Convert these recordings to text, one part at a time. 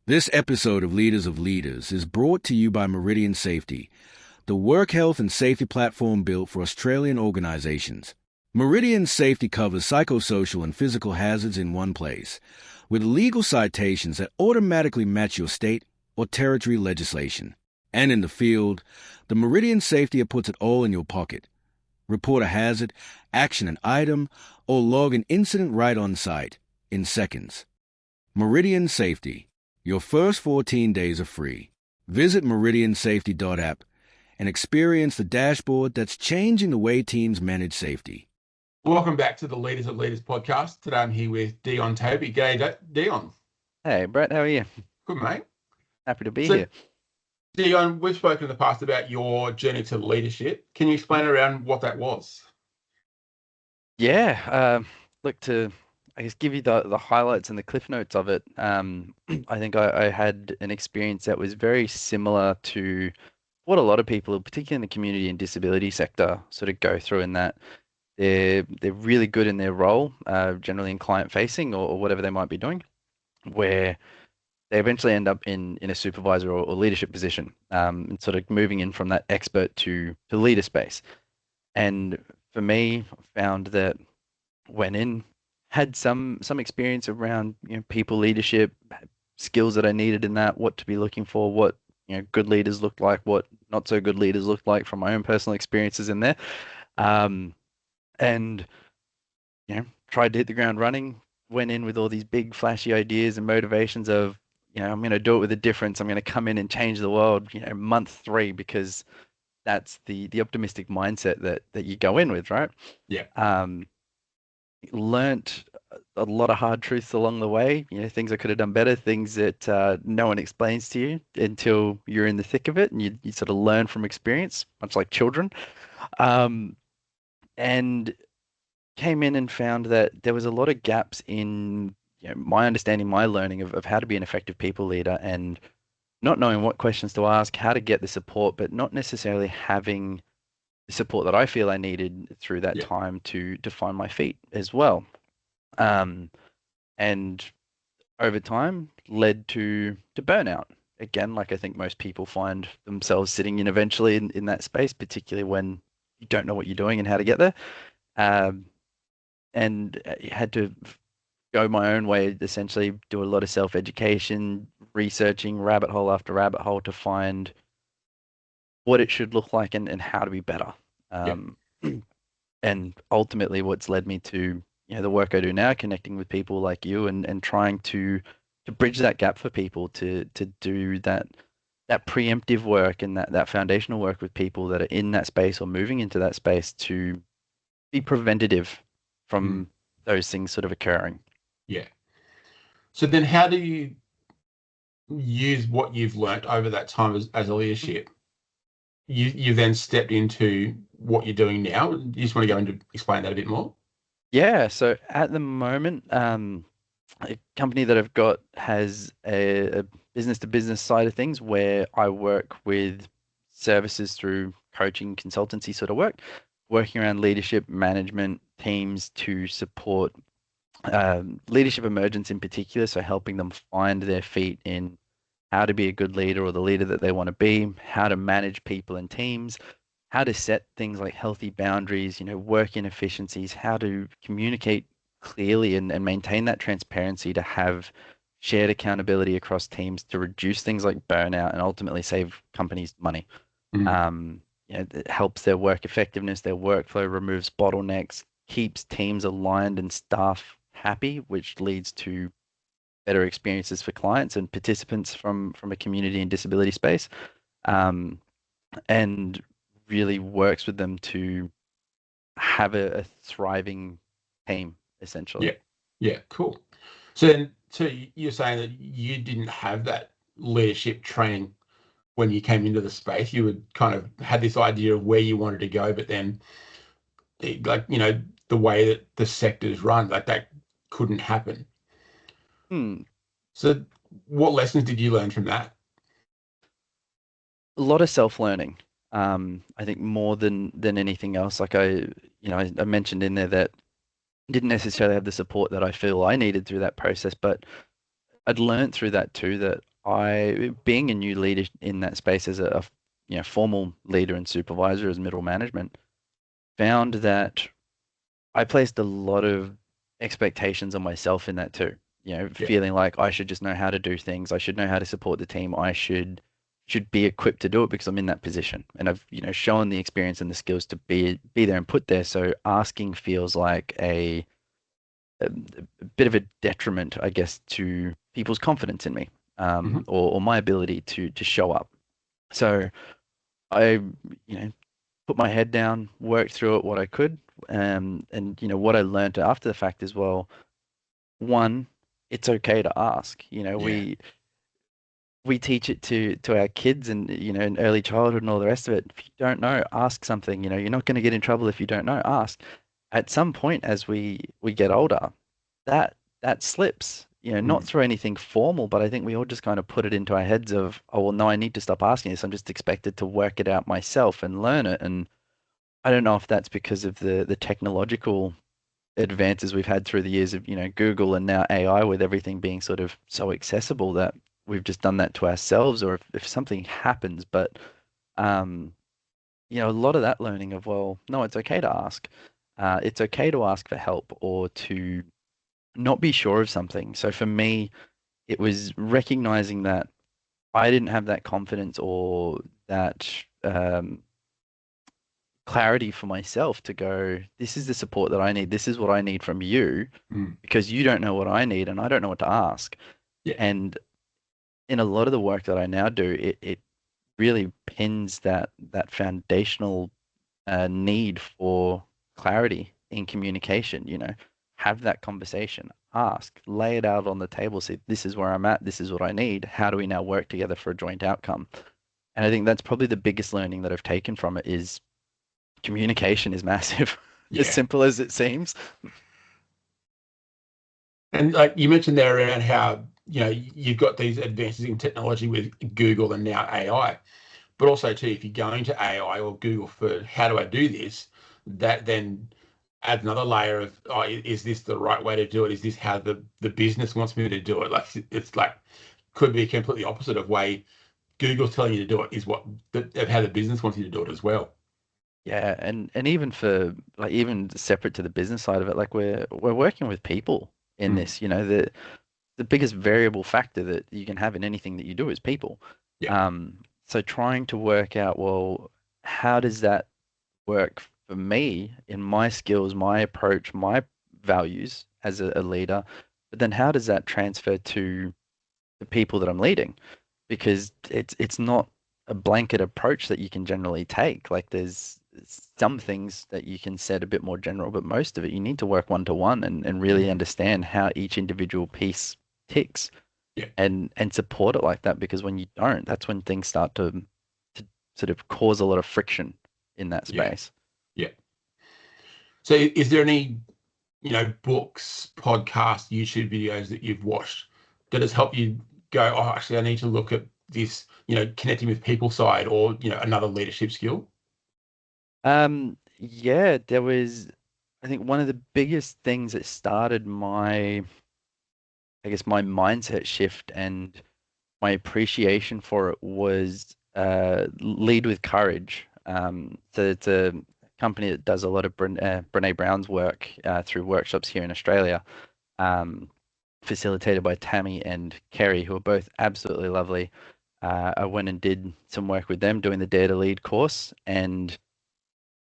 This episode of Leaders of Leaders is brought to you by Meridian Safety, the work health and safety platform built for Australian organizations. Meridian Safety covers psychosocial and physical hazards in one place, with legal citations that automatically match your state or territory legislation. And in the field, the Meridian Safety puts it all in your pocket. Report a hazard, action an item, or log an incident right on site in seconds. Meridian Safety. Your first 14 days are free. Visit meridiansafety.app and experience the dashboard that's changing the way teams manage safety. Welcome back to the Leaders of Leaders podcast. Today I'm here with Dion Tobi. G'day, Dion. Hey, Brett, how are you? Good, mate. Happy to be here. Dion, we've spoken in the past about your journey to leadership. Can you explain around what that was? Yeah, look to, I guess, give you the highlights and the cliff notes of it. I think I had an experience that was very similar to what a lot of people, particularly in the community and disability sector, sort of go through in that they're really good in their role, generally in client facing or whatever they might be doing, where they eventually end up in a supervisor or leadership position, and sort of moving in from that expert to leader space. And for me, I found that went in, had some experience around people leadership, skills that I needed in that, what to be looking for, what good leaders looked like, what not so good leaders looked like from my own personal experiences in there, and tried to hit the ground running. Went in with all these big flashy ideas and motivations of I'm going to do it with a difference. I'm going to come in and change the world. Month 3, because that's the optimistic mindset that you go in with, right? Yeah. Learned a lot of hard truths along the way, things I could have done better, things that no one explains to you until you're in the thick of it, and you sort of learn from experience, much like children. And came in and found that there was a lot of gaps in my understanding, my learning of how to be an effective people leader, and not knowing what questions to ask, how to get the support, but not necessarily having the support that I feel I needed through that time to find my feet as well. And over time led to burnout. Again, like I think most people find themselves sitting in eventually in that space, particularly when you don't know what you're doing and how to get there. And had to go my own way, essentially do a lot of self-education, researching rabbit hole after rabbit hole to find what it should look like and how to be better. And ultimately what's led me to the work I do now, connecting with people like you and trying to bridge that gap for people to do that preemptive work and that foundational work with people that are in that space or moving into that space to be preventative from those things sort of occurring. Yeah. So then how do you use what you've learnt over that time as a leadership? You then stepped into what you're doing now. You just want to go into explain that a bit more? Yeah. So at the moment, a company that I've got has a business to business side of things where I work with services through coaching, consultancy sort of work, working around leadership, management, teams to support leadership emergence in particular. So helping them find their feet in how to be a good leader or the leader that they want to be, how to manage people and teams, how to set things like healthy boundaries, work inefficiencies, how to communicate clearly and maintain that transparency to have shared accountability across teams to reduce things like burnout and ultimately save companies money. It helps their work effectiveness, their workflow, removes bottlenecks, keeps teams aligned and staff happy, which leads to better experiences for clients and participants from a community and disability space, and really works with them to have a thriving team, essentially. Yeah, cool. So you're saying that you didn't have that leadership training when you came into the space. You would kind of had this idea of where you wanted to go, but then the way that the sector's run, like that couldn't happen. So what lessons did you learn from that? A lot of self-learning. I think more than anything else. Like I mentioned in there that I didn't necessarily have the support that I feel I needed through that process, but I'd learned through that too that being a new leader in that space as a formal leader and supervisor as middle management, found that I placed a lot of expectations on myself in that too. Yeah. Feeling like I should just know how to do things. I should know how to support the team. I should be equipped to do it because I'm in that position, and I've shown the experience and the skills to be there and put there. So asking feels like a bit of a detriment, I guess, to people's confidence in me, Hmm. or my ability to show up. So I, put my head down, worked through it what I could, and what I learned after the fact as well. One, it's okay to ask. Yeah. We teach it to our kids and in early childhood and all the rest of it. If you don't know, ask something. You're not going to get in trouble if you don't know. Ask. At some point, as we get older, that slips. Not Mm. through anything formal, but I think we all just kind of put it into our heads of, oh well, no, I need to stop asking this. I'm just expected to work it out myself and learn it. And I don't know if that's because of the technological advances we've had through the years of, Google and now AI, with everything being sort of so accessible, that we've just done that to ourselves, or if something happens. But um, a lot of that learning of, well, no, it's okay to ask. It's okay to ask for help or to not be sure of something. So for me, it was recognizing that I didn't have that confidence or that clarity for myself to go, this is the support that I need. This is what I need from you Mm. because you don't know what I need and I don't know what to ask. Yeah. And in a lot of the work that I now do, it really pins that foundational need for clarity in communication. Have that conversation, ask, lay it out on the table, say, this is where I'm at, this is what I need. How do we now work together for a joint outcome? And I think that's probably the biggest learning that I've taken from it is communication is massive, as Yeah. simple as it seems. And like you mentioned there around how, you've got these advances in technology with Google and now AI, but also too, if you're going to AI or Google for how do I do this, that then adds another layer of, oh, is this the right way to do it? Is this how the business wants me to do it? Like it's like could be completely opposite of way Google's telling you to do it is what of how the business wants you to do it as well. Yeah, and even for like even separate to the business side of it, like we're working with people in Mm. this, the biggest variable factor that you can have in anything that you do is people. Yeah. So trying to work out, well, how does that work for me in my skills, my approach, my values as a leader, but then how does that transfer to the people that I'm leading? Because it's not a blanket approach that you can generally take. Like there's some things that you can set a bit more general, but most of it you need to work one to one and really Mm. understand how each individual piece ticks Yeah. and support it like that. Because when you don't, that's when things start to sort of cause a lot of friction in that Yeah. space. Yeah. So is there any, books, podcasts, YouTube videos that you've watched that has helped you go, oh, actually, I need to look at this, connecting with people side or, another leadership skill? Yeah, there was, I think one of the biggest things that started I guess my mindset shift and my appreciation for it was Lead with Courage. So it's a company that does a lot of Brene Brown's work through workshops here in Australia, um, facilitated by Tammy and Kerry, who are both absolutely lovely. I went and did some work with them doing the Dare to Lead course, and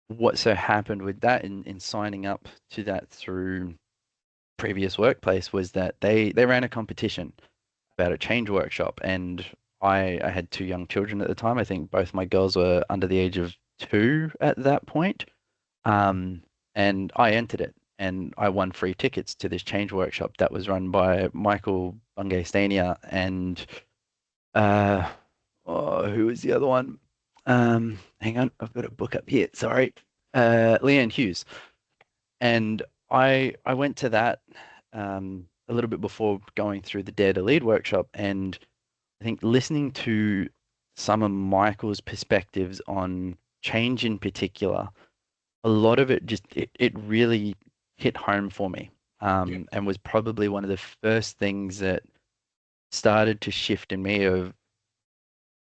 what so happened with that in signing up to that through previous workplace was that they ran a competition about a change workshop, and I had two young children at the time. I think both my girls were under the age of 2 at that point. Um, and I entered it, and I won free tickets to this change workshop that was run by Michael Bungastania and uh, oh, who was the other one? Hang on, I've got a book up here. Sorry, Leanne Hughes. And I went to that a little bit before going through the Dare to Lead workshop, and I think listening to some of Michael's perspectives on change in particular, a lot of it just it really hit home for me, Yeah. and was probably one of the first things that started to shift in me of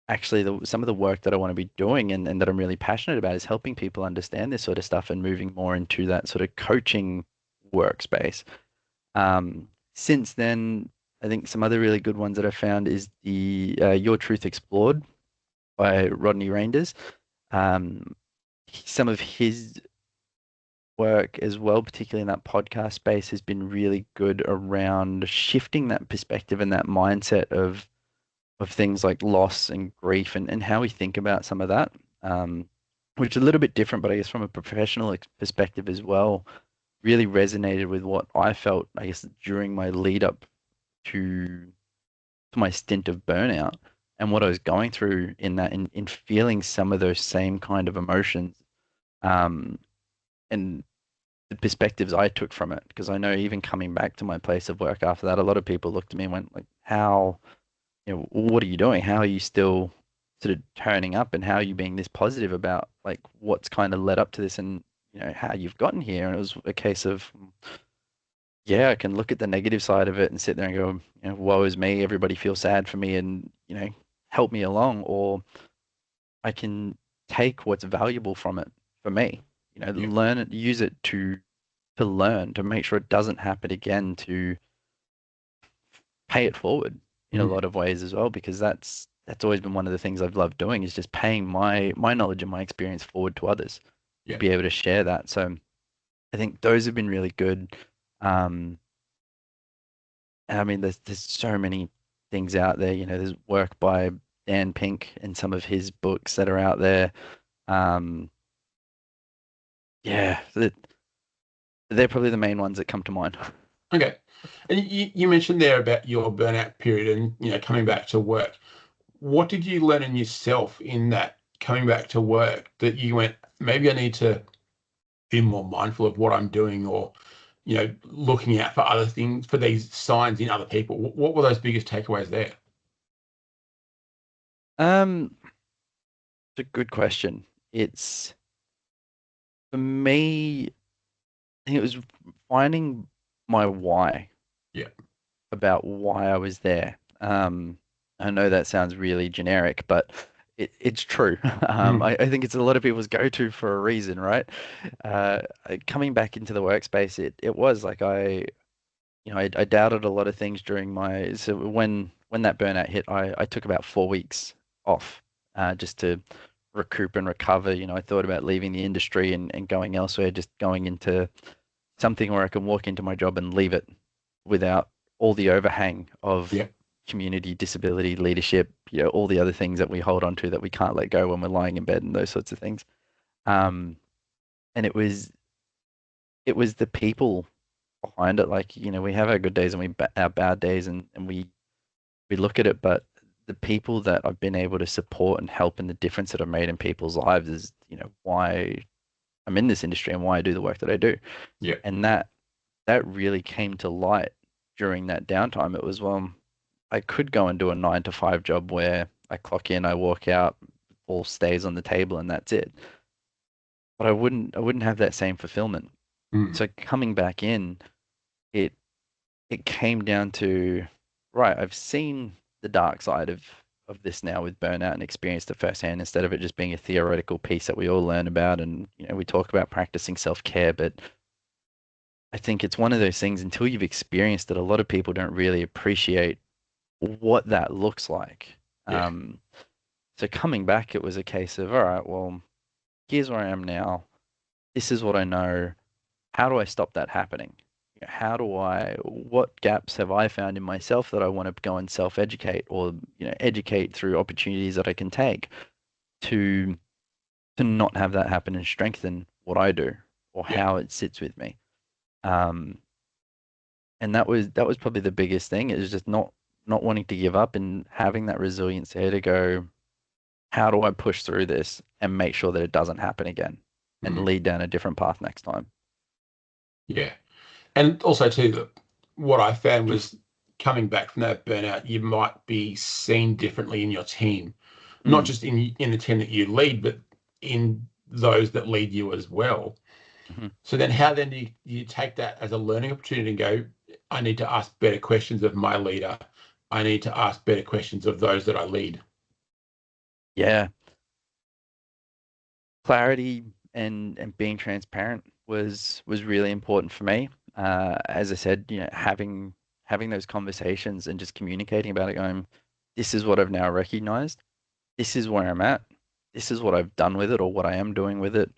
actually some of the work that I want to be doing and that I'm really passionate about is helping people understand this sort of stuff and moving more into that sort of coaching workspace. Since then, I think some other really good ones that I found is the Your Truth Explored by Rodney Reinders. Um, some of his work as well, particularly in that podcast space, has been really good around shifting that perspective and that mindset of things like loss and grief and how we think about some of that, which is a little bit different, but I guess from a professional perspective as well, really resonated with what I felt, I guess, during my lead up to my stint of burnout and what I was going through in that, in feeling some of those same kind of emotions, um, and the perspectives I took from it. Because I know even coming back to my place of work after that, a lot of people looked at me and went like, how, what are you doing? How are you still sort of turning up, and how are you being this positive about like what's kind of led up to this, and how you've gotten here? And it was a case of, yeah, I can look at the negative side of it and sit there and go, woe is me, everybody feels sad for me, and help me along. Or I can take what's valuable from it for me, Yeah. learn it, use it to learn, to make sure it doesn't happen again, to pay it forward in a lot of ways as well, because that's always been one of the things I've loved doing, is just paying my knowledge and my experience forward to others to Yeah. be able to share that. So I think those have been really good. I mean, there's so many things out there. There's work by Dan Pink and some of his books that are out there. Um, yeah, they're probably the main ones that come to mind. Okay. And you mentioned there about your burnout period and, coming back to work. What did you learn in yourself in that coming back to work that you went, maybe I need to be more mindful of what I'm doing, or, looking out for other things, for these signs in other people? What were those biggest takeaways there? It's a good question. It's For me, I think it was finding my why, Yeah. about why I was there. I know that sounds really generic, but it's true. I think it's a lot of people's go-to for a reason, right? Coming back into the workspace, it was like I doubted a lot of things during so when that burnout hit, I took about 4 weeks off, just to recoup and recover. I thought about leaving the industry and going elsewhere, just going into something where I can walk into my job and leave it without all the overhang of Yeah. community, disability, leadership, all the other things that we hold on to that we can't let go when we're lying in bed and those sorts of things. Um, and it was the people behind it. Like, we have our good days and our bad days, and we look at it, but the people that I've been able to support and help, and the difference that I've made in people's lives is, why I'm in this industry and why I do the work that I do. Yeah. And that really came to light during that downtime. It was, well, I could go and do a 9 to 5 job where I clock in, I walk out, all stays on the table, and that's it. But I wouldn't have that same fulfillment. Mm. So coming back in, it it came down to, right, I've seen the dark side of this now with burnout and experienced it firsthand, instead of it just being a theoretical piece that we all learn about, and we talk about practicing self-care. But I think it's one of those things, until you've experienced it, a lot of people don't really appreciate what that looks like. Yeah. So coming back, it was a case of, all right, well, here's where I am now. This is what I know. How do I stop that happening? What gaps have I found in myself that I want to go and self-educate, or, educate through opportunities that I can take to not have that happen, and strengthen what I do, or Yeah. how it sits with me. Um, and that was probably the biggest thing, is just not wanting to give up, and having that resilience there to go, how do I push through this and make sure that it doesn't happen again, and Mm. lead down a different path next time. Yeah. And also too, what I found was, coming back from that burnout, you might be seen differently in your team, not Mm, just in the team that you lead, but in those that lead you as well. mhm. So then, how then do you take that as a learning opportunity and go, I need to ask better questions of my leader, I need to ask better questions of those that I lead. Yeah, clarity and being transparent was really important for me. As I said, having those conversations and just communicating about it, going, this is what I've now recognized. This is where I'm at. This is what I've done with it or what I am doing with it.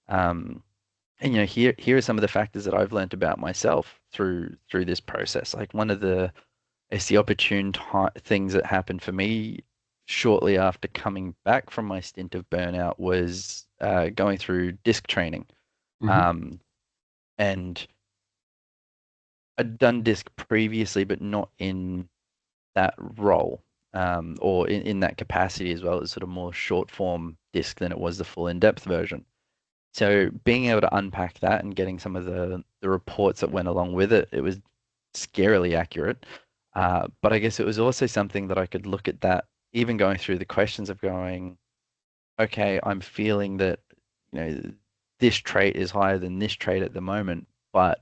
Um, and here are some of the factors that I've learned about myself through this process. Like one of the opportune things that happened for me shortly after coming back from my stint of burnout was going through disc training. Mm-hmm. Um, and I'd done disc previously, but not in that role, or in that capacity as well. It's sort of more short form disc than it was the full in-depth version. So being able to unpack that and getting some of the reports that went along with it, it was scarily accurate. But I guess it was also something that I could look at that, even going through the questions of going, okay, I'm feeling that, this trait is higher than this trait at the moment, but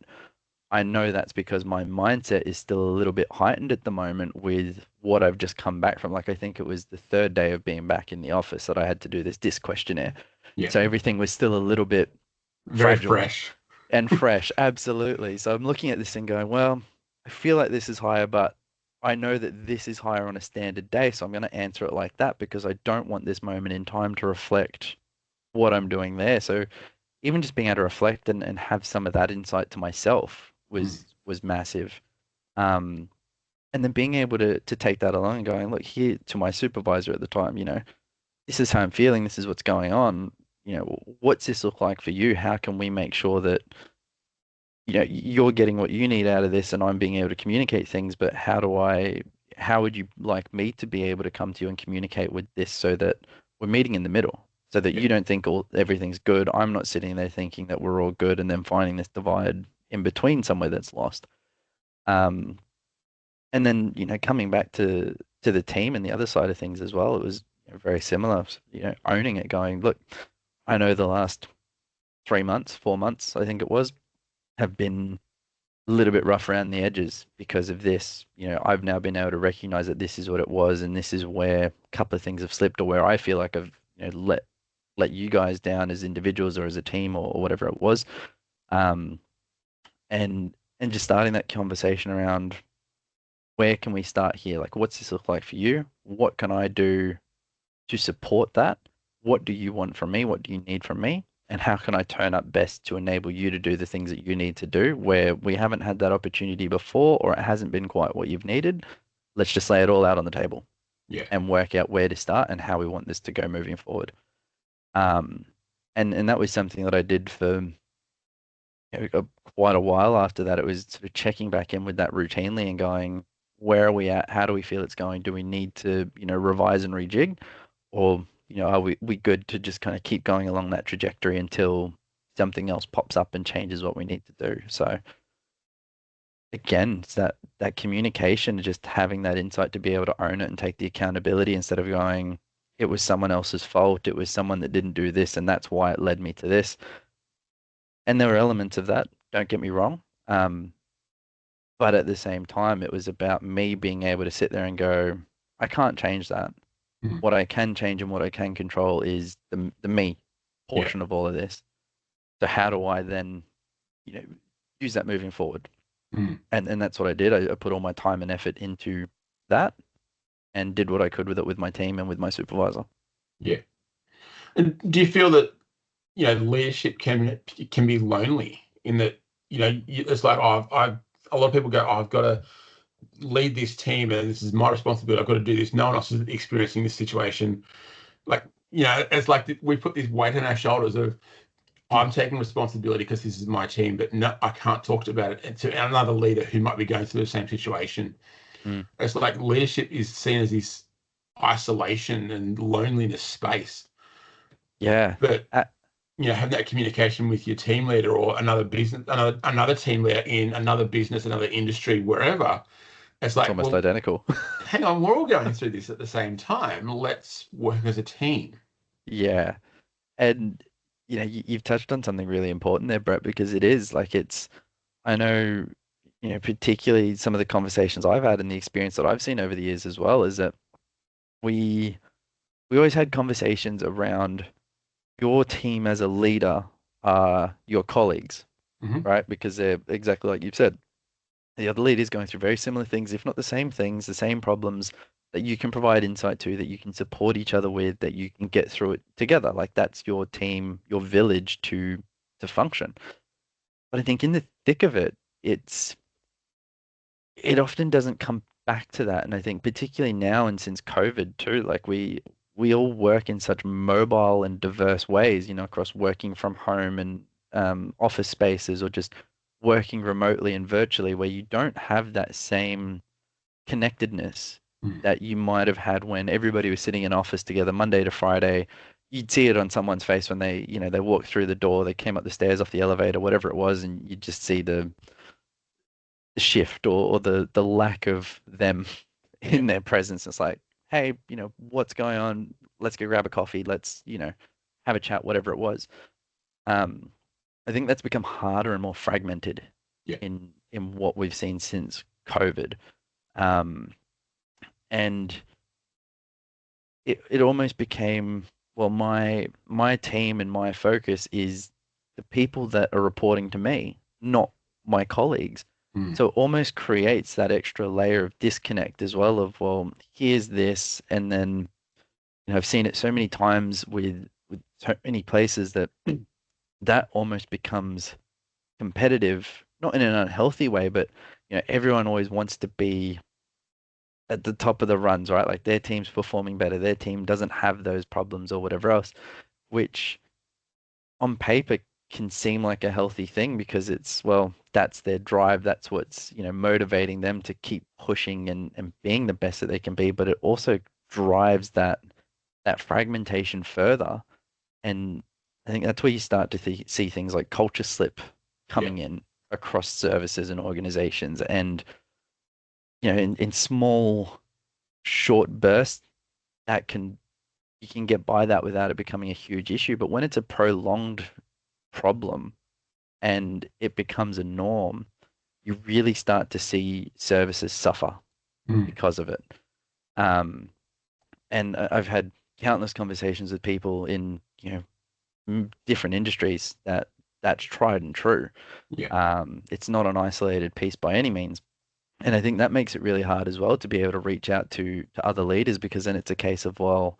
I know that's because my mindset is still a little bit heightened at the moment with what I've just come back from. Like, I think it was the third day of being back in the office that I had to do this disc questionnaire. Yeah. So everything was still a little bit Very fragile fresh. and fresh. Absolutely. So I'm looking at this and going, well, I feel like this is higher, but I know that this is higher on a standard day. So I'm going to answer it like that because I don't want this moment in time to reflect what I'm doing there. So even just being able to reflect and have some of that insight to myself Mm. was massive. Um, and then being able to take that along and going, look, here to my supervisor at the time, this is how I'm feeling, this is what's going on. What's this look like for you? How can we make sure that, you're getting what you need out of this and I'm being able to communicate things, but how would you like me to be able to come to you and communicate with this so that we're meeting in the middle? So that Yeah. you don't think everything's good. I'm not sitting there thinking that we're all good and then finding this divide in between somewhere that's lost. Um, and then, coming back to the team and the other side of things as well, it was very similar, owning it, going, look, I know the last 3 months, 4 months, I think it was, have been a little bit rough around the edges because of this. I've now been able to recognize that this is what it was, and this is where a couple of things have slipped, or where I feel like I've let you guys down as individuals or as a team or whatever it was. Um, and just starting that conversation around where can we start here? Like, what's this look like for you? What can I do to support that? What do you want from me? What do you need from me? And how can I turn up best to enable you to do the things that you need to do where we haven't had that opportunity before or it hasn't been quite what you've needed? Let's just lay it all out on the table Yeah. and work out where to start and how we want this to go moving forward. Um, and that was something that I did for quite a while after that. It was sort of checking back in with that routinely and going, where are we at? How do we feel it's going? Do we need to, revise and rejig? Or, are we good to just kind of keep going along that trajectory until something else pops up and changes what we need to do? So again, it's that communication, just having that insight to be able to own it and take the accountability instead of going, it was someone else's fault. It was someone that didn't do this, and that's why it led me to this. And there were elements of that, don't get me wrong. But at the same time, it was about me being able to sit there and go, I can't change that. Mm. What I can change and what I can control is the me Yeah. portion of all of this. So how do I then, you know, use that moving forward? Mm. And that's what I did. I put all my time and effort into that and did what I could with it with my team and with my supervisor. Yeah. And do you feel that, leadership can be lonely in that, it's like, I've a lot of people go, I've got to lead this team and this is my responsibility. I've got to do this. No one else is experiencing this situation. Like, it's like we put this weight on our shoulders of I'm taking responsibility because this is my team, but no, I can't talk about it to another leader who might be going through the same situation. Mm. It's like leadership is seen as this isolation and loneliness space. Yeah. But having that communication with your team leader or another business, another team leader in another business, another industry, wherever, it's It's like, almost well, identical. hang on, we're all going through this at the same time. Let's work as a team. Yeah. And, you've touched on something really important there, Brett, because it is like I know particularly some of the conversations I've had and the experience that I've seen over the years as well, is that we we always had conversations around your team as a leader are your colleagues, Hmm. right? Because they're exactly like you've said. The other lead is going through very similar things, if not the same things, the same problems that you can provide insight to, that you can support each other with, that you can get through it together. Like that's your team, your village to function. But I think in the thick of it, it often doesn't come back to that. And I think particularly now and since COVID too, like we all work in such mobile and diverse ways, across working from home and office spaces or just working remotely and virtually, where you don't have that same connectedness Mm. that you might have had when everybody was sitting in office together Monday to Friday. You'd see it on someone's face when they walked through the door, they came up the stairs off the elevator, whatever it was, and you just see the shift or the lack of them Yeah. in their presence. It's like, hey, what's going on? Let's go grab a coffee. Let's, have a chat, whatever it was. Um, I think that's become harder and more fragmented Yeah. in what we've seen since COVID. Um, and it almost became, well, my team and my focus is the people that are reporting to me, not my colleagues. Mm. So it almost creates that extra layer of disconnect as well of, well, here's this, and then I've seen it so many times with so many places that that almost becomes competitive, not in an unhealthy way, but everyone always wants to be at the top of the runs, right? Like their team's performing better, their team doesn't have those problems or whatever else, which on paper can seem like a healthy thing because it's, well, that's their drive, that's what's, motivating them to keep pushing and being the best that they can be, but it also drives that fragmentation further. And I think that's where you start to see things like culture slip Yeah. coming in across services and organizations. And, in small, short bursts, that can you can get by that without it becoming a huge issue. But when it's a prolonged problem and it becomes a norm, you really start to see services suffer Mm. because of it. Um, and I've had countless conversations with people in, different industries that's tried and true. Yeah. It's not an isolated piece by any means. And I think that makes it really hard as well to be able to reach out to other leaders because then it's a case of, well,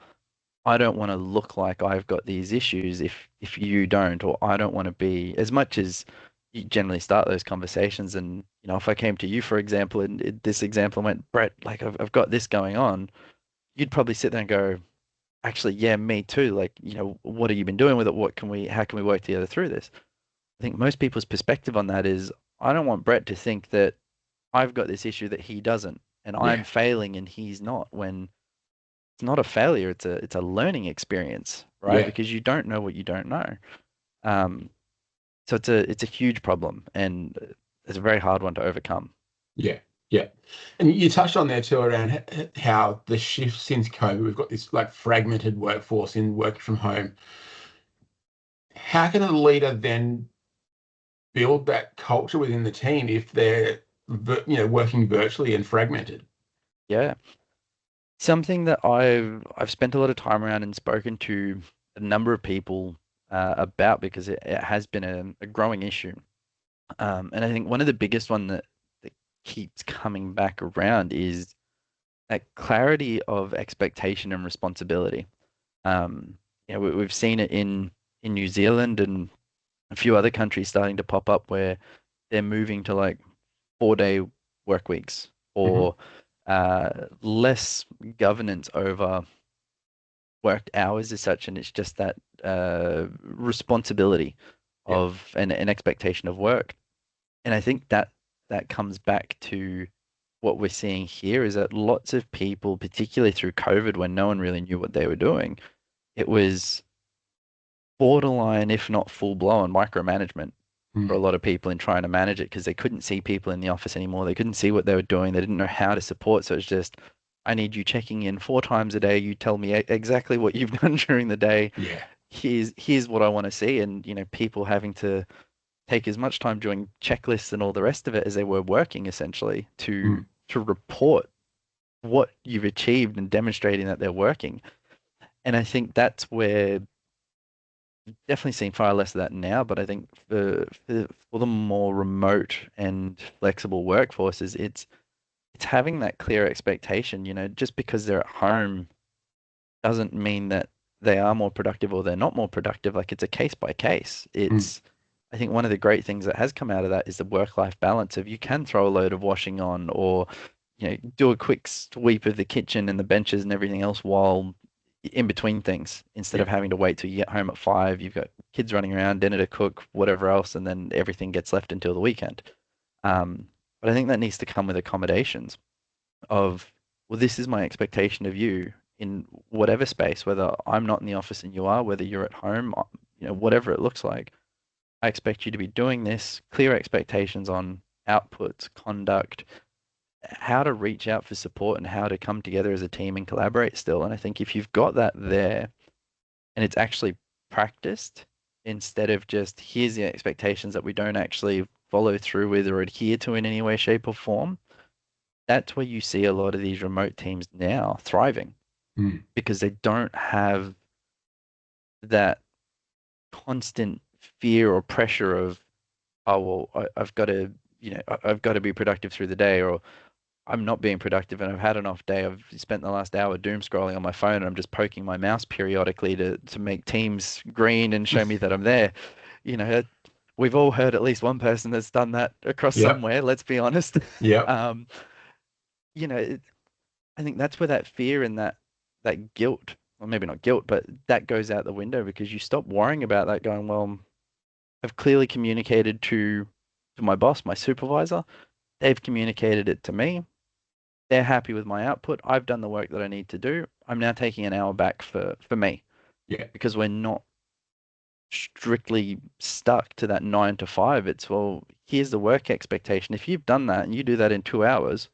I don't want to look like I've got these issues if you don't, or I don't want to be as much as you generally start those conversations. And if I came to you, for example, and this example went, Brett, like I've got this going on, you'd probably sit there and go, actually, yeah, me too. Like, what have you been doing with it? How can we work together through this? I think most people's perspective on that is, I don't want Brett to think that I've got this issue that he doesn't, and I'm Yeah. failing and he's not. When it's not a failure, it's a learning experience, right? Yeah. Because you don't know what you don't know. Um, so it's a huge problem and it's a very hard one to overcome. Yeah. Yeah. And you touched on there too around how the shift since COVID, we've got this like fragmented workforce in working from home. How can a leader then build that culture within the team if they're working virtually and fragmented? Yeah. Something that I've spent a lot of time around and spoken to a number of people about because it has been a growing issue. And I think one of the biggest one that keeps coming back around is that clarity of expectation and responsibility. We've seen it in New Zealand and a few other countries starting to pop up where they're moving to like 4-day work weeks Hmm. or less governance over worked hours as such, and it's just that responsibility Yeah. of an expectation of work. And I think that comes back to what we're seeing here is that lots of people, particularly through COVID, when no one really knew what they were doing, it was borderline, if not full blown, micromanagement for a Mm. lot of people in trying to manage it because they couldn't see people in the office anymore. They couldn't see what they were doing. They didn't know how to support. So it's just, I need you checking in 4 times a day. You tell me exactly what you've done during the day. Yeah. Here's what I want to see. And people having to take as much time doing checklists and all the rest of it as they were working essentially Mm. to report what you've achieved and demonstrating that they're working. And I think that's where definitely seeing far less of that now, but I think for the more remote and flexible workforces, it's having that clear expectation, just because they're at home doesn't mean that they are more productive or they're not more productive. Like it's a case by case. Mm. I think one of the great things that has come out of that is the work-life balance of you can throw a load of washing on or, do a quick sweep of the kitchen and the benches and everything else while in between things instead Yeah. of having to wait till you get home at 5. You've got kids running around, dinner to cook, whatever else, and then everything gets left until the weekend. But I think that needs to come with accommodations of, well, this is my expectation of you in whatever space, whether I'm not in the office and you are, whether you're at home, whatever it looks like. I expect you to be doing this, clear expectations on outputs, conduct, how to reach out for support and how to come together as a team and collaborate still. And I think if you've got that there and it's actually practiced instead of just here's the expectations that we don't actually follow through with or adhere to in any way, shape, or form, that's where you see a lot of these remote teams now thriving Mm. because they don't have that constant fear or pressure of, oh, well, I've got to, I've got to be productive through the day, or I'm not being productive and I've had an off day. I've spent the last hour doom scrolling on my phone and I'm just poking my mouse periodically to make Teams green and show me that I'm there. You know, we've all heard at least one person that's done that across Yep. somewhere, let's be honest. Yep. Um, I think that's where that fear and that guilt, or maybe not guilt, but that goes out the window because you stop worrying about that going, well, I've clearly communicated to my boss, my supervisor. They've communicated it to me. They're happy with my output. I've done the work that I need to do. I'm now taking an hour back for me Yeah. because we're not strictly stuck to that 9 to 5. It's, well, here's the work expectation. If you've done that and you do that in 2 hours,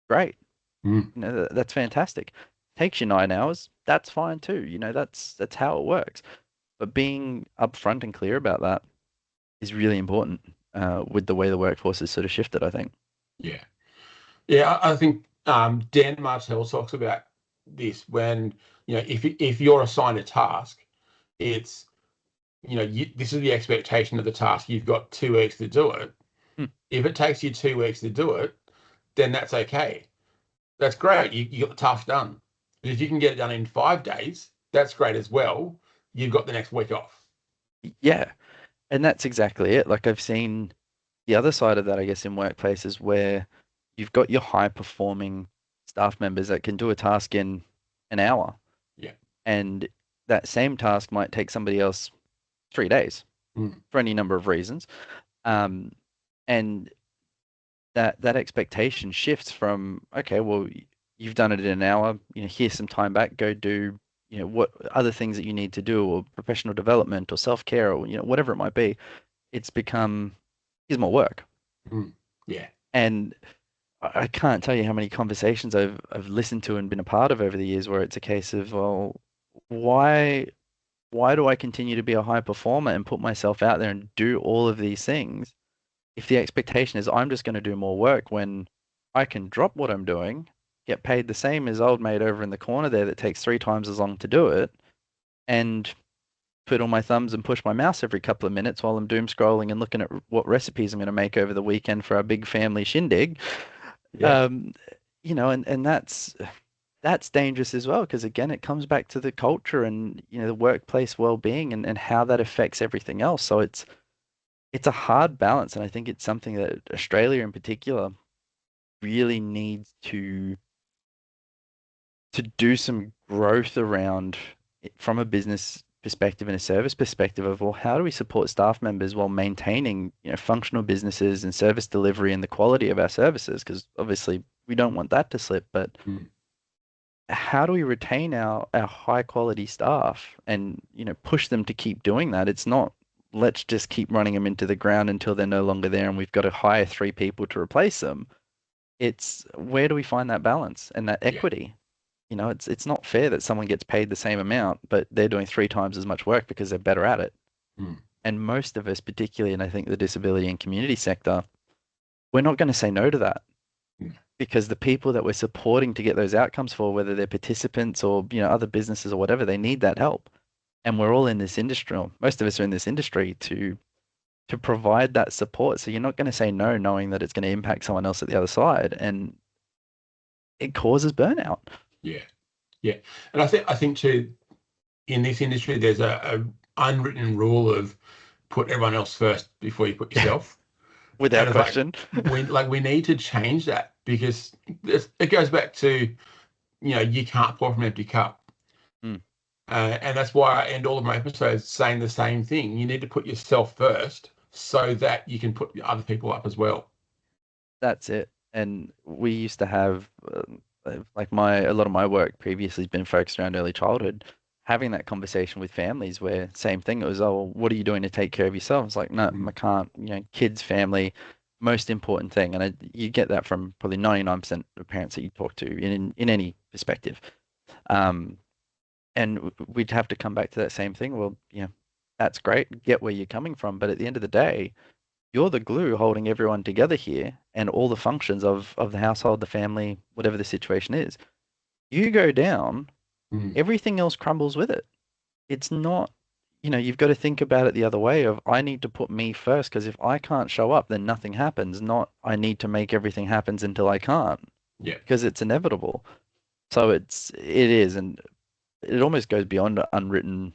great. Mm. That's fantastic. Takes you 9 hours, that's fine too. That's how it works. But being upfront and clear about that is really important with the way the workforce is sort of shifted, I think. Yeah. Yeah. I think Dan Martell talks about this when, if you're assigned a task, it's, this is the expectation of the task. You've got 2 weeks to do it. Hmm. If it takes you 2 weeks to do it, then that's okay. That's great. You got the task done. But if you can get it done in 5 days, that's great as well. You've got the next week off. Yeah, and that's exactly it. Like I've seen the other side of that, I guess, in workplaces where you've got your high performing staff members that can do a task in an hour, Yeah. and that same task might take somebody else 3 days Mm. for any number of reasons. Um, and that expectation shifts from, okay, well, you've done it in an hour, here's some time back, go do, what other things that you need to do, or professional development or self-care, or, whatever it might be. It's become, here's more work. Mm. Yeah. And I can't tell you how many conversations I've listened to and been a part of over the years where it's a case of, well, why do I continue to be a high performer and put myself out there and do all of these things if the expectation is I'm just going to do more work when I can drop what I'm doing, get paid the same as old mate over in the corner there that takes 3 times as long to do it, and twiddle my thumbs and push my mouse every couple of minutes while I'm doom scrolling and looking at what recipes I'm going to make over the weekend for our big family shindig. Yeah. Um, and that's dangerous as well because again, it comes back to the culture and the workplace well-being and how that affects everything else. So it's a hard balance, and I think it's something that Australia in particular really needs to do some growth around from a business perspective and a service perspective of, well, how do we support staff members while maintaining, functional businesses and service delivery and the quality of our services? Because obviously we don't want that to slip, but Mm. how do we retain our high quality staff and, push them to keep doing that? It's not, let's just keep running them into the ground until they're no longer there and we've got to hire 3 people to replace them. It's where do we find that balance and that Yeah. equity? It's not fair that someone gets paid the same amount, but they're doing 3 times as much work because they're better at it. Mm. And most of us, particularly in I think the disability and community sector, we're not going to say no to that because the people that we're supporting to get those outcomes for, whether they're participants or other businesses or whatever, they need that help. And we're all in this industry, or most of us are in this industry to provide that support. So you're not going to say no, knowing that it's going to impact someone else at the other side, and it causes burnout. Yeah, yeah, and I think too, in this industry, there's a unwritten rule of put everyone else first before you put yourself. Without And it's question. we need to change that because it goes back to you can't pour from an empty cup. Mm. And that's why I end all of my episodes saying the same thing. You need to put yourself first so that you can put other people up as well. That's it. And we used to have like a lot of my work previously has been focused around early childhood, having that conversation with families where same thing, it was, oh, well, what are you doing to take care of yourself? It's like, no, I can't, kids, family, most important thing. And you get that from probably 99% of parents that you talk to in any perspective. And we'd have to come back to that same thing. Well, that's great, get where you're coming from, but at the end of the day, you're the glue holding everyone together here, and all the functions of the household, the family, whatever the situation is. You go down, everything else crumbles with it. It's not, you've got to think about it the other way of, I need to put me first, because if I can't show up, then nothing happens. Not I need to make everything happen until I can't. Yeah. Because it's inevitable. So it is, and it almost goes beyond unwritten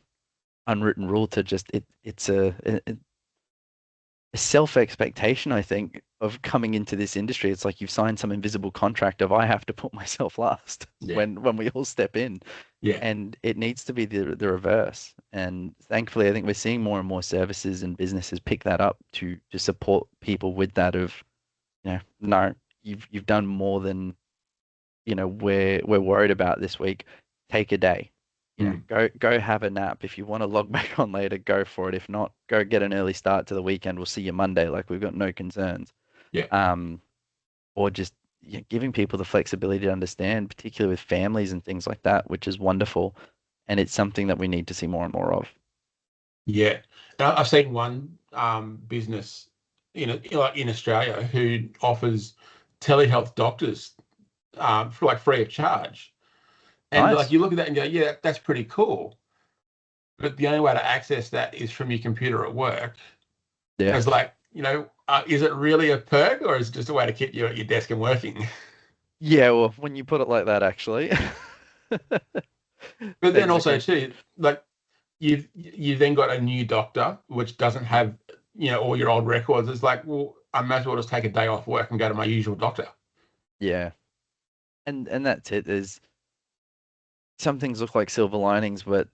rule to just it's a self-expectation, I think, of coming into this industry. It's like you've signed some invisible contract of I have to put myself last when we all step in. Yeah. And it needs to be the reverse. And thankfully, I think we're seeing more and more services and businesses pick that up to support people with that of, no, you've done more than, we're worried about this week. Take a day. Go have a nap. If you want to log back on later, go for it. If not, go get an early start to the weekend. We'll see you Monday. Like, we've got no concerns. Yeah. Or just giving people the flexibility to understand, particularly with families and things like that, which is wonderful. And it's something that we need to see more and more of. Yeah. And I've seen one business in Australia who offers telehealth doctors for like free of charge. And Nice. like you look at that and go, yeah, that's pretty cool. But the only way to access that is from your computer at work. Yeah. And it's like, is it really a perk or is it just a way to keep you at your desk and working? Yeah, well, when you put it like that, actually. But then also too, like you've then got a new doctor which doesn't have all your old records. It's like, well, I might as well just take a day off work and go to my usual doctor. Yeah. And that's it. There's some things look like silver linings, but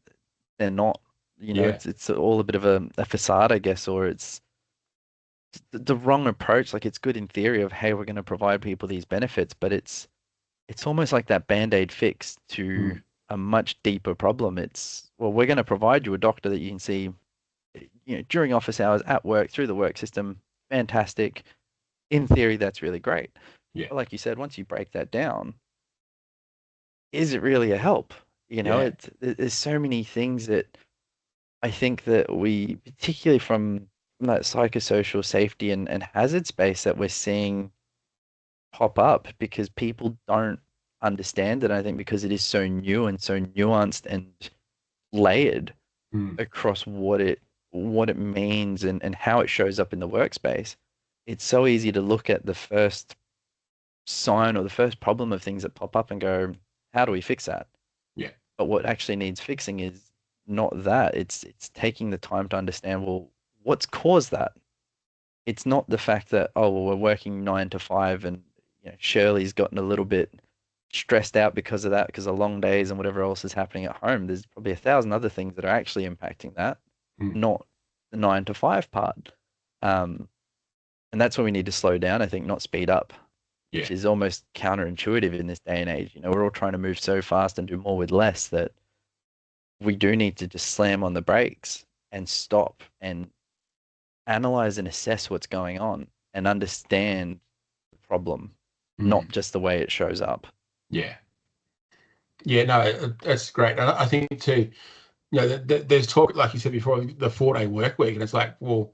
they're not. It's all a bit of a facade, I guess, or it's the wrong approach. Like, it's good in theory of, hey, we're going to provide people these benefits, but it's almost like that Band-Aid fix to a much deeper problem. It's, well, we're going to provide you a doctor that you can see, during office hours, at work, through the work system. Fantastic. In theory, that's really great. Yeah. But like you said, once you break that down, is it really a help? There's so many things that I think that we, particularly from that psychosocial safety and hazard space, that we're seeing pop up because people don't understand it. I think because it is so new and so nuanced and layered across what it means and how it shows up in the workspace. It's so easy to look at the first sign or the first problem of things that pop up and go, how do we fix that? Yeah. But what actually needs fixing is not that. It's taking the time to understand, well, what's caused that? It's not the fact that, oh, well, we're working 9 to 5 and Shirley's gotten a little bit stressed out because of that, because of long days and whatever else is happening at home. There's probably 1,000 other things that are actually impacting that, not the 9 to 5 part. And that's where we need to slow down, I think, not speed up, which is almost counterintuitive in this day and age. We're all trying to move so fast and do more with less that we do need to just slam on the brakes and stop and analyze and assess what's going on and understand the problem, not just the way it shows up. Yeah. Yeah, no, that's great. And I think too, There's talk, like you said before, the 4-day work week, and it's like, well,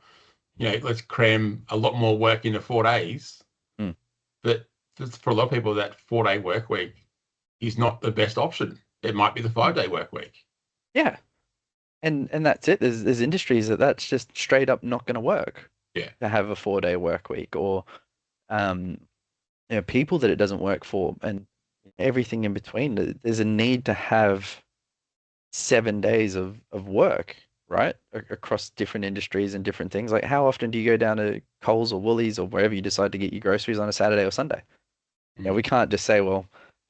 let's cram a lot more work into 4 days. Mm. But for a lot of people, that 4-day work week is not the best option. It might be the 5-day work week. Yeah. And that's it. There's industries that's just straight up not going to work. Yeah. To have a 4-day work week, or people that it doesn't work for, and everything in between. There's a need to have 7 days of work, right? Across different industries and different things. Like, how often do you go down to Coles or Woolies or wherever you decide to get your groceries on a Saturday or Sunday? We can't just say, well,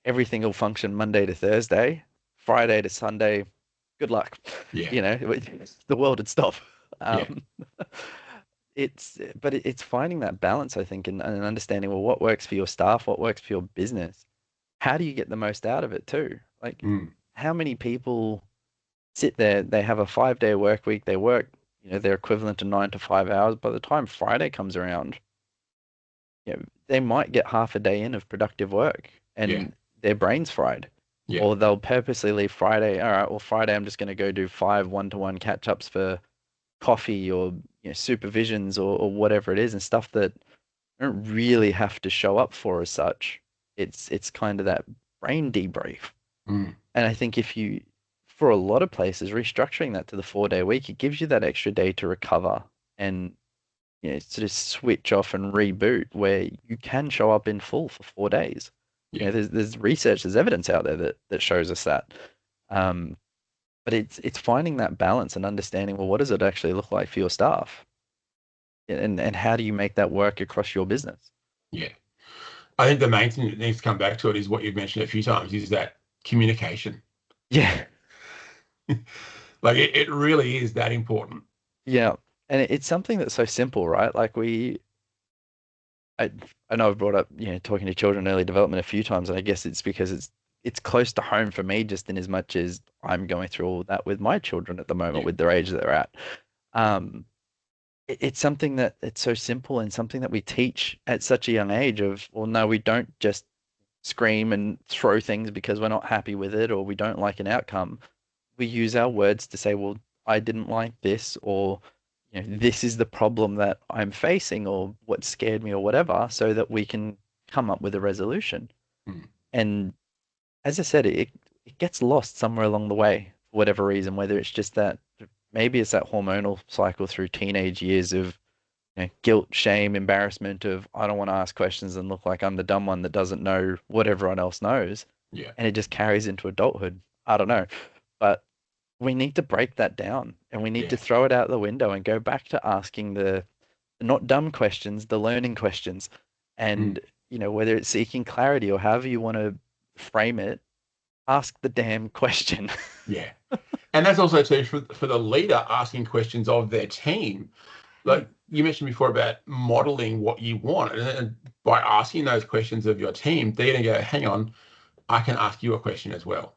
everything will function Monday to Thursday, Friday to Sunday. Good luck. Yeah. The world would stop. Yeah. It's finding that balance, I think, and understanding, well, what works for your staff, what works for your business. How do you get the most out of it too? Like, how many people sit there, they have a 5-day work week, they work, their equivalent to 9 to 5 hours. By the time Friday comes around, they might get half a day in of productive work, and their brain's fried. Yeah. Or they'll purposely leave Friday. All right, well, Friday I'm just going to go do 5 one-to-one catch-ups for coffee or supervisions or whatever it is, and stuff that I don't really have to show up for as such. It's kind of that brain debrief. And I think for a lot of places, restructuring that to the 4-day week, it gives you that extra day to recover and sort of switch off and reboot, where you can show up in full for 4 days. There's research, there's evidence out there that shows us that. But it's finding that balance and understanding, well, what does it actually look like for your staff? And how do you make that work across your business? Yeah. I think the main thing that needs to come back to it is what you've mentioned a few times, is that communication. Yeah. Like it really is that important. Yeah. And it's something that's so simple, right? Like I know I've brought up, talking to children early development a few times, and I guess it's because it's close to home for me, just in as much as I'm going through all that with my children at the moment, with their age that they're at. It's something that it's so simple, and something that we teach at such a young age of, well, no, we don't just scream and throw things because we're not happy with it or we don't like an outcome. We use our words to say, well, I didn't like this, or this is the problem that I'm facing, or what scared me, or whatever, so that we can come up with a resolution. And as I said, it gets lost somewhere along the way for whatever reason, whether it's just that, maybe it's that hormonal cycle through teenage years of guilt, shame, embarrassment of, I don't want to ask questions and look like I'm the dumb one that doesn't know what everyone else knows. Yeah. And it just carries into adulthood. I don't know. But we need to break that down, and we need to throw it out the window and go back to asking the not dumb questions, the learning questions. And, whether it's seeking clarity or however you want to frame it, ask the damn question. Yeah. And that's also too for the leader, asking questions of their team. Like you mentioned before about modeling what you want. And by asking those questions of your team, they're going to go, hang on, I can ask you a question as well.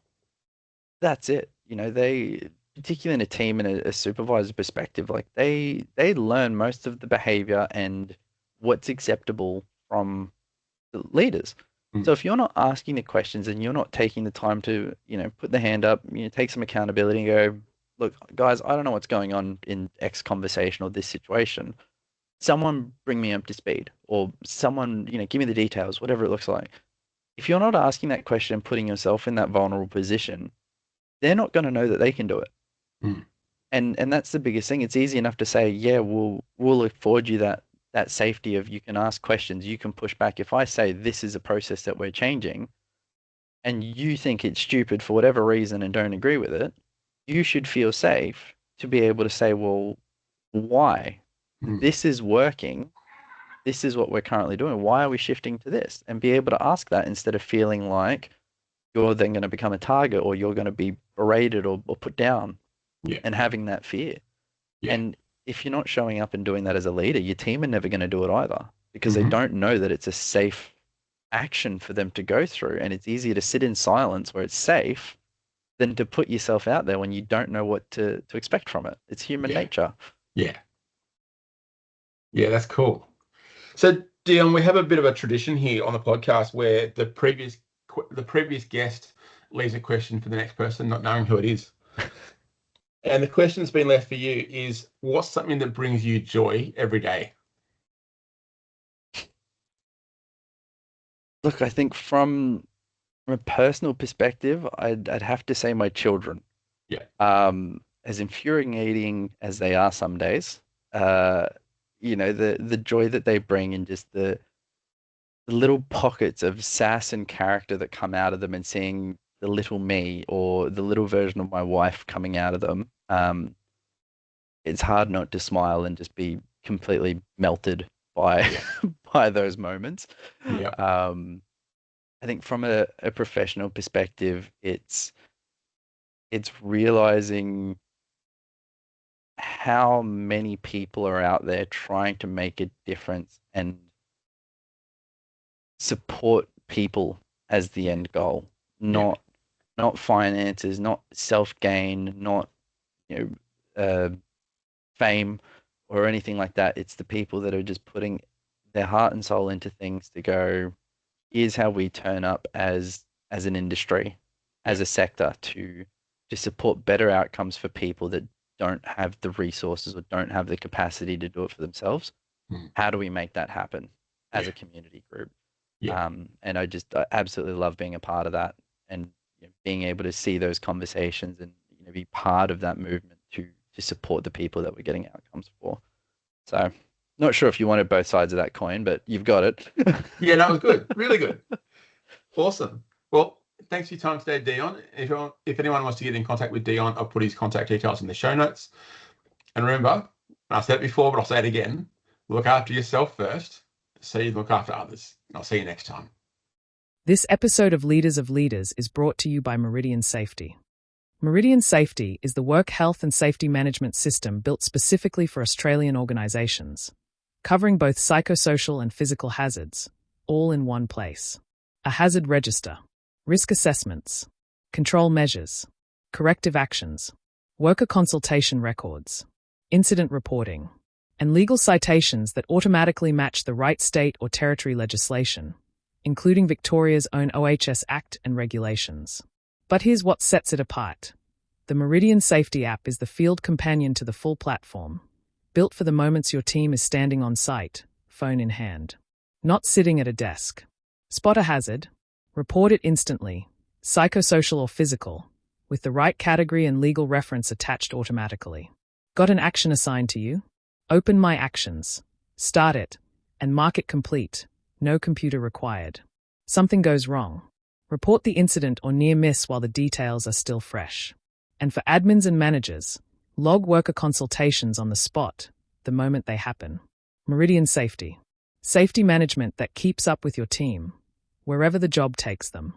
That's it. They, particularly in a team and a supervisor perspective, like they learn most of the behavior and what's acceptable from the leaders. So if you're not asking the questions and you're not taking the time to, put the hand up, take some accountability and go, look, guys, I don't know what's going on in X conversation or this situation. Someone bring me up to speed, or someone, give me the details, whatever it looks like. If you're not asking that question and putting yourself in that vulnerable position, they're not going to know that they can do it. And that's the biggest thing. It's easy enough to say, yeah, we'll afford you that safety of, you can ask questions, you can push back. If I say this is a process that we're changing and you think it's stupid for whatever reason and don't agree with it, you should feel safe to be able to say, well, why? This is working. This is what we're currently doing. Why are we shifting to this? And be able to ask that, instead of feeling like you're then going to become a target, or you're going to be berated or put down, and having that fear. And if you're not showing up and doing that as a leader, your team are never going to do it either, because they don't know that it's a safe action for them to go through. And it's easier to sit in silence where it's safe than to put yourself out there when you don't know what to expect from it. It's human nature. Yeah. Yeah, that's cool. So, Dion, we have a bit of a tradition here on the podcast where the previous guest leaves a question for the next person, not knowing who it is. And the question that's been left for you is, what's something that brings you joy every day? Look, I think from a personal perspective, I'd have to say my children. Yeah. As infuriating as they are some days, uh, the joy that they bring and just the little pockets of sass and character that come out of them and seeing the little me or the little version of my wife coming out of them, it's hard not to smile and just be completely melted by by those moments. Yeah. I think from a professional perspective, it's realizing how many people are out there trying to make a difference and support people as the end goal, not finances, not self gain, not fame or anything like that. It's the people that are just putting their heart and soul into things to go, here's how we turn up as an industry, as a sector to support better outcomes for people that don't have the resources or don't have the capacity to do it for themselves. How do we make that happen as a community group? And I absolutely love being a part of that and being able to see those conversations and be part of that movement to support the people that we're getting outcomes for. So not sure if you wanted both sides of that coin, but you've got it. Yeah, that was good. Really good. Awesome. Well, thanks for your time today, Dion. If anyone wants to get in contact with Dion, I'll put his contact details in the show notes. And remember, I said it before, but I'll say it again, look after yourself first, so you look after others. I'll see you next time. This episode of Leaders is brought to you by Meridian Safety. Meridian Safety is the work health and safety management system built specifically for Australian organisations, covering both psychosocial and physical hazards, all in one place. A hazard register, risk assessments, control measures, corrective actions, worker consultation records, incident reporting, and legal citations that automatically match the right state or territory legislation, including Victoria's own OHS Act and regulations. But here's what sets it apart. The Meridian Safety app is the field companion to the full platform, built for the moments your team is standing on site, phone in hand, not sitting at a desk. Spot a hazard, report it instantly, psychosocial or physical, with the right category and legal reference attached automatically. Got an action assigned to you? Open My Actions, start it, and mark it complete. No computer required. Something goes wrong. Report the incident or near miss while the details are still fresh. And for admins and managers, log worker consultations on the spot, the moment they happen. Meridian Safety. Safety management that keeps up with your team, wherever the job takes them.